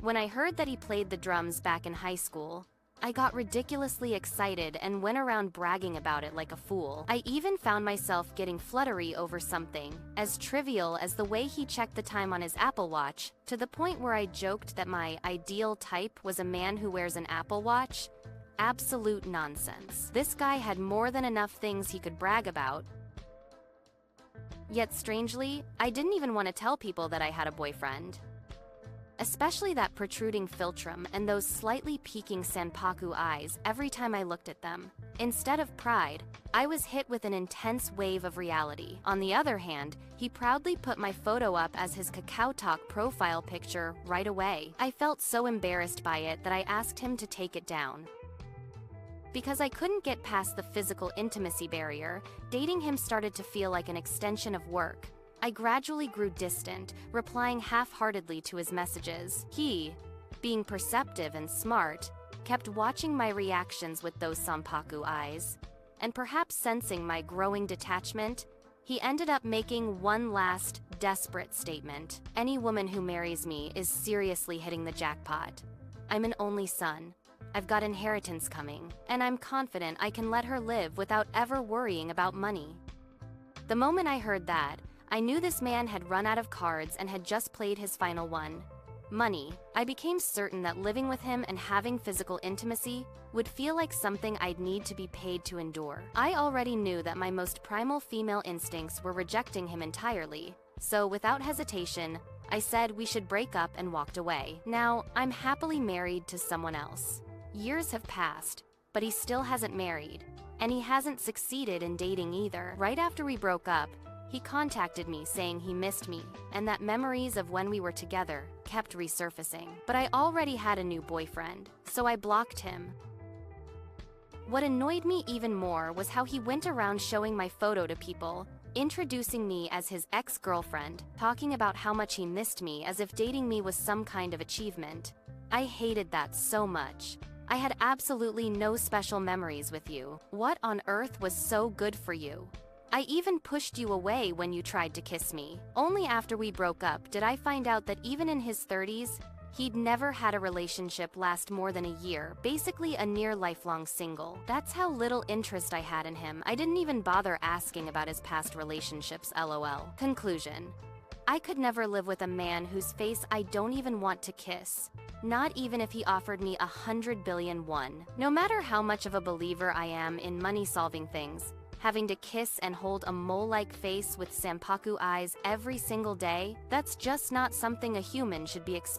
When I heard that he played the drums back in high school, I got ridiculously excited and went around bragging about it like a fool. I even found myself getting fluttery over something as trivial as the way he checked the time on his Apple Watch, to the point where I joked that my ideal type was a man who wears an Apple Watch. Absolute nonsense. This guy had more than enough things he could brag about. Yet strangely, I didn't even want to tell people that I had a boyfriend. Especially that protruding philtrum and those slightly peeking sanpaku eyes every time I looked at them. Instead of pride, I was hit with an intense wave of reality. On the other hand, he proudly put my photo up as his KakaoTalk profile picture right away. I felt so embarrassed by it that I asked him to take it down. Because I couldn't get past the physical intimacy barrier, dating him started to feel like an extension of work. I gradually grew distant, replying half-heartedly to his messages. He, being perceptive and smart, kept watching my reactions with those sanpaku eyes. And perhaps sensing my growing detachment, he ended up making one last, desperate statement. Any woman who marries me is seriously hitting the jackpot. I'm an only son. I've got inheritance coming, and I'm confident I can let her live without ever worrying about money. The moment I heard that, I knew this man had run out of cards and had just played his final one. Money. I became certain that living with him and having physical intimacy would feel like something I'd need to be paid to endure. I already knew that my most primal female instincts were rejecting him entirely, so without hesitation, I said we should break up and walked away. Now, I'm happily married to someone else. Years have passed, but he still hasn't married, and he hasn't succeeded in dating either. Right after we broke up, he contacted me saying he missed me, and that memories of when we were together kept resurfacing. But I already had a new boyfriend, so I blocked him. What annoyed me even more was how he went around showing my photo to people, introducing me as his ex-girlfriend, talking about how much he missed me as if dating me was some kind of achievement. I hated that so much. I had absolutely no special memories with you. What on earth was so good for you? I even pushed you away when you tried to kiss me. Only after we broke up did I find out that even in his 30s, he'd never had a relationship last more than a year, basically a near lifelong single. That's how little interest I had in him. I didn't even bother asking about his past relationships, lol. Conclusion. I could never live with a man whose face I don't even want to kiss. Not even if he offered me 100 billion won. No matter how much of a believer I am in money-solving things, having to kiss and hold a mole-like face with sanpaku eyes every single day, that's just not something a human should be expecting.